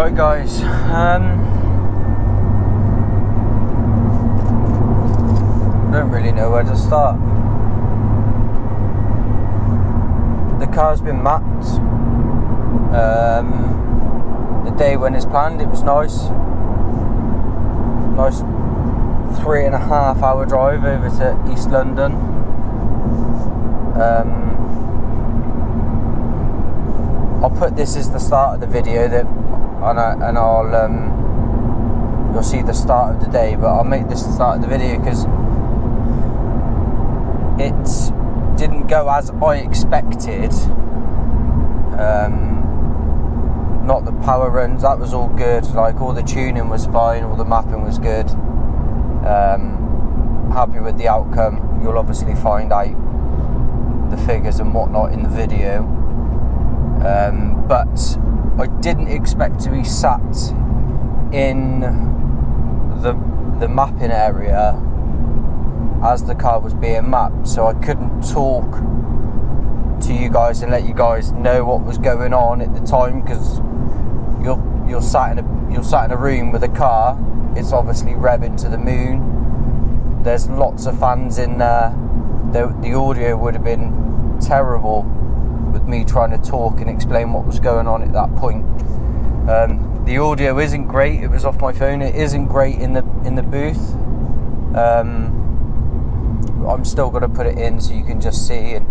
Right guys, don't really know where to start. The car's been mapped. The day when it's planned, it was nice 3.5 hour drive over to East London. I'll put this as the start of the video and I'll you'll see the start of the day, but I'll make this the start of the video because it didn't go as I expected. Not the power runs, that was all good, like all the tuning was fine, all the mapping was good. Happy with the outcome. You'll obviously find out the figures and whatnot in the video, but I didn't expect to be sat in the mapping area as the car was being mapped, so I couldn't talk to you guys and let you guys know what was going on at the time, because you're sat in a room with a car. It's obviously revving to the moon. There's lots of fans in there. The audio would have been terrible with me trying to talk and explain what was going on at that point. The audio isn't great. It was off my phone. It isn't great in the booth. I'm still going to put it in so you can just see and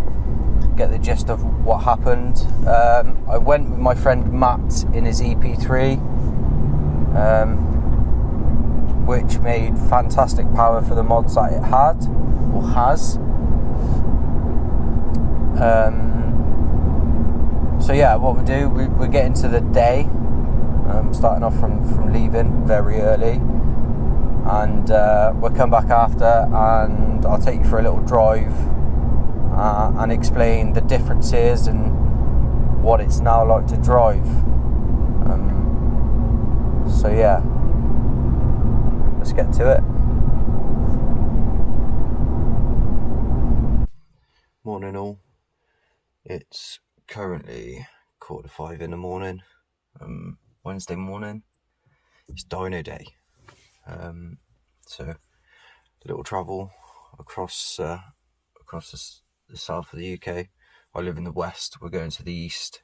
get the gist of what happened. I went with my friend Matt in his EP3, which made fantastic power for the mods that it had or has. So yeah, what we do, we get into the day, starting off from leaving very early, and we'll come back after and I'll take you for a little drive and explain the differences and what it's now like to drive. So yeah, let's get to it. Morning all. It's currently 4:45 in the morning, Wednesday morning. It's Dyno day. So a little travel across the south of the UK. I live in the west. We're going to the east.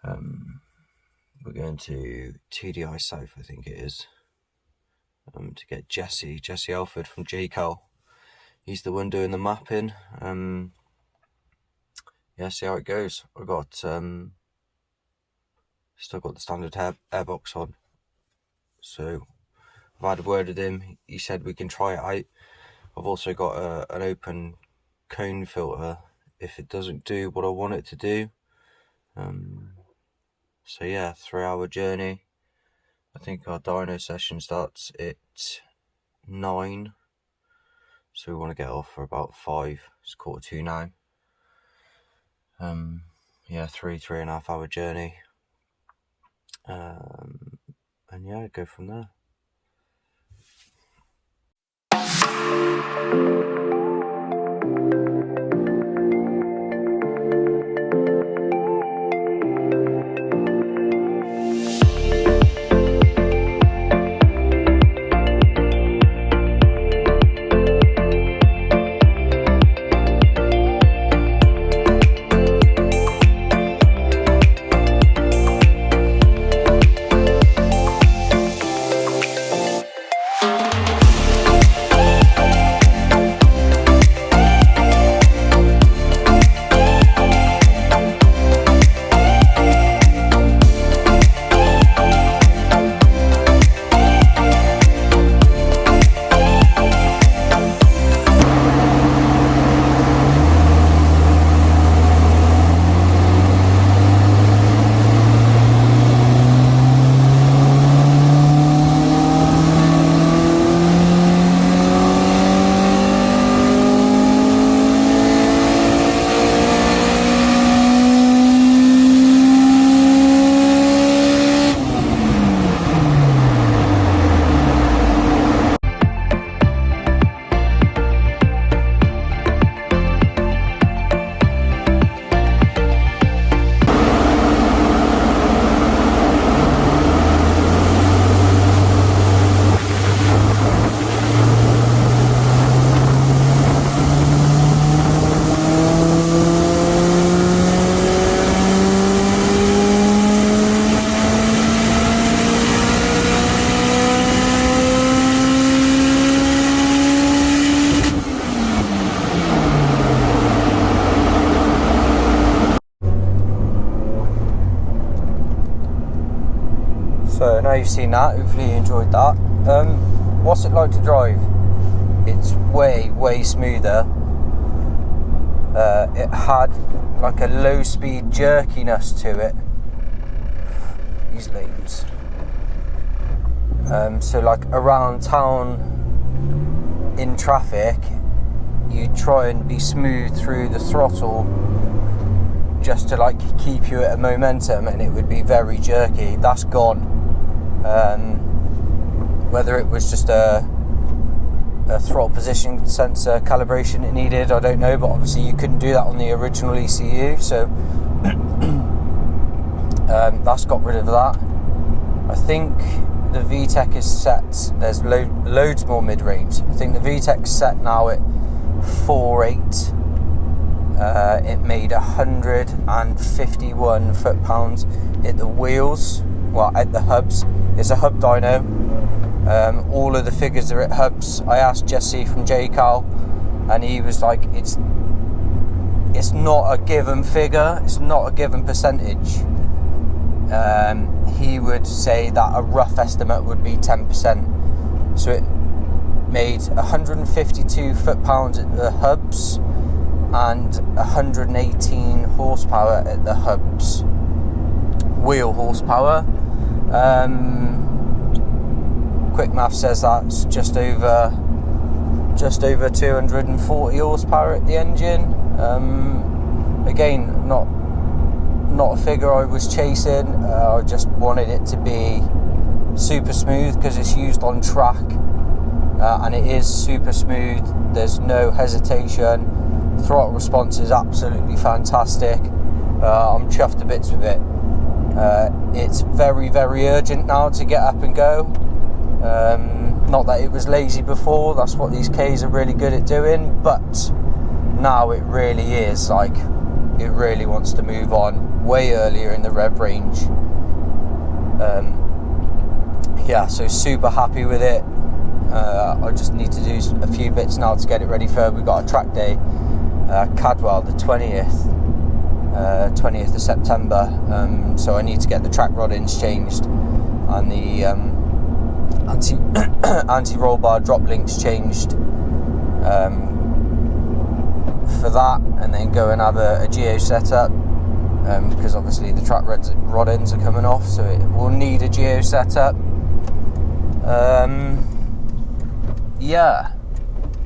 We're going to TDI5, I think it is, to get Jesse Halford from j.cal. He's the one doing the mapping. Yeah, see how it goes. I got still got the standard airbox on, so I've had a word with him. He said we can try it out. I've also got an open cone filter if it doesn't do what I want it to do. So yeah, 3-hour journey. I think our dyno session starts at 9, so we want to get off for about 5. It's 1:45 now. Yeah, 3.5 hour journey, and yeah, go from there. So now you've seen that, hopefully you enjoyed that. What's it like to drive? It's way smoother. It had like a low speed jerkiness to it, these lanes. So like around town in traffic, you try and be smooth through the throttle just to like keep you at a momentum, and it would be very jerky. That's gone. Whether it was just a throttle position sensor calibration it needed, I don't know, but obviously you couldn't do that on the original ECU, so that's got rid of that. I think the VTEC is set, there's loads more mid-range. I think the VTEC's set now at 4.8. It made 151 foot-pounds at the wheels, well, at the hubs. It's a hub dyno. All of the figures are at hubs. I asked Jesse from j.cal, and he was like, it's not a given figure, it's not a given percentage. He would say that a rough estimate would be 10%. So it made 152 foot-pounds at the hubs and 118 horsepower at the hubs. Wheel horsepower. Quick math says that's just over 240 horsepower at the engine. Again, not a figure I was chasing. I just wanted it to be super smooth because it's used on track, and it is super smooth. There's no hesitation. Throttle response is absolutely fantastic. I'm chuffed to bits with it. It's very urgent now to get up and go. Not that it was lazy before, that's what these Ks are really good at doing, but now it really is, like, it really wants to move on way earlier in the rev range. Yeah, so super happy with it. I just need to do a few bits now to get it ready for, we've got a track day, Cadwell, the 20th of September, so I need to get the track roddings changed and the anti-roll bar drop links changed for that, and then go and have a geo setup, because obviously the track roddings are coming off, so it will need a geo setup. Yeah,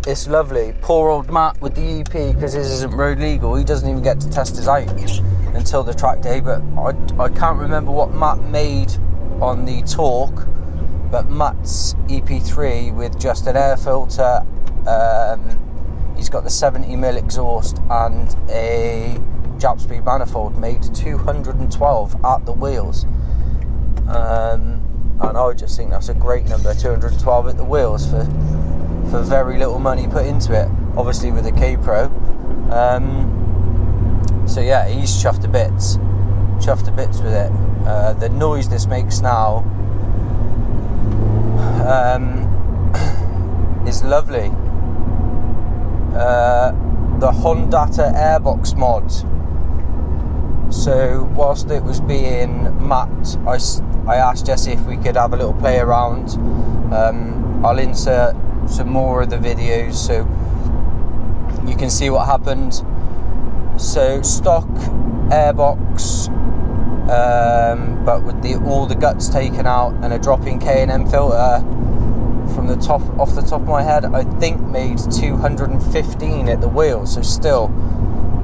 it's lovely. Poor old Matt with the EP, because his isn't road legal, he doesn't even get to test his out until the track day. But I can't remember what Matt made on the Torque, but Matt's EP3 with just an air filter, he's got the 70mm exhaust and a japspeed manifold, made 212 at the wheels, and I just think that's a great number, 212 at the wheels for very little money put into it, obviously with a KPro. So yeah, he's chuffed to bits with it. The noise this makes now is lovely. The hondata airbox mod. So whilst it was being mapped, I asked Jesse if we could have a little play around. I'll insert some more of the videos so you can see what happened. So stock airbox, but with all the guts taken out and a drop-in K&M filter. From the top, off the top of my head, I think made 215 at the wheel, so still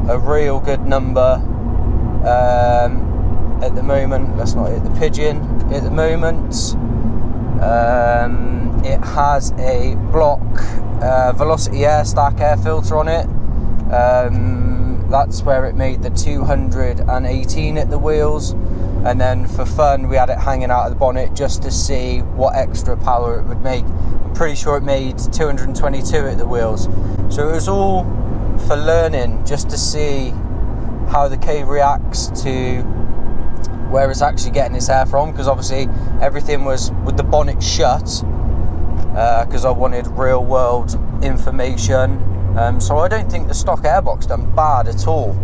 a real good number. At the moment, let's not hit the pigeon. At the moment, it has a block velocity air stack air filter on it. That's where it made the 218 at the wheels, and then for fun we had it hanging out of the bonnet just to see what extra power it would make. I'm pretty sure it made 222 at the wheels, so it was all for learning, just to see how the K reacts to where it's actually getting its air from, because obviously everything was with the bonnet shut, because I wanted real world information. So I don't think the stock airbox done bad at all.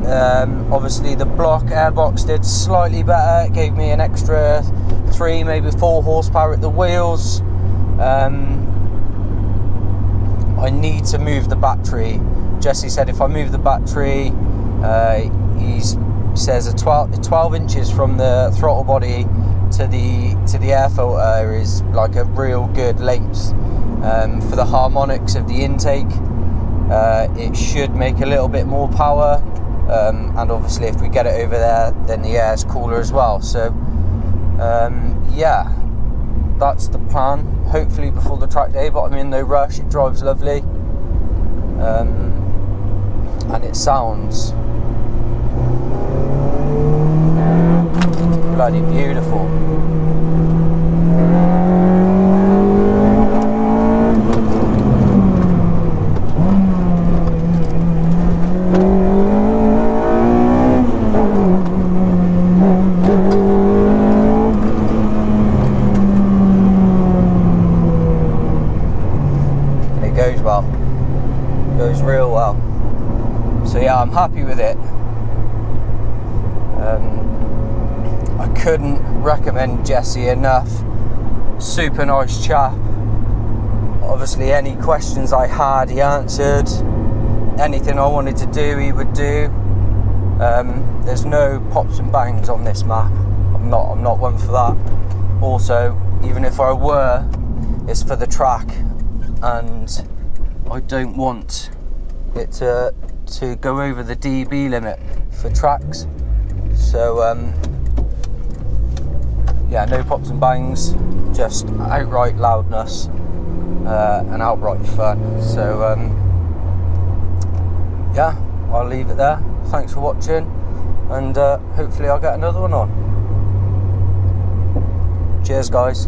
Obviously the block airbox did slightly better. It gave me an extra 3, maybe 4 horsepower at the wheels. I need to move the battery. Jesse said if I move the battery, he says 12 inches from the throttle body to the air filter is like a real good length for the harmonics of the intake. It should make a little bit more power, and obviously if we get it over there, then the air is cooler as well. So yeah, that's the plan. Hopefully before the track day, but I'm in no rush. It drives lovely, and it sounds bloody beautiful. Goes real well. So yeah, I'm happy with it. I couldn't recommend Jesse enough. Super nice chap. Obviously any questions I had he answered. Anything I wanted to do he would do. There's no pops and bangs on this map. I'm not one for that. Also, even if I were, it's for the track, and I don't want it to go over the dB limit for tracks. So yeah, no pops and bangs, just outright loudness and outright fun. So yeah, I'll leave it there. Thanks for watching, and hopefully I'll get another one on. Cheers guys.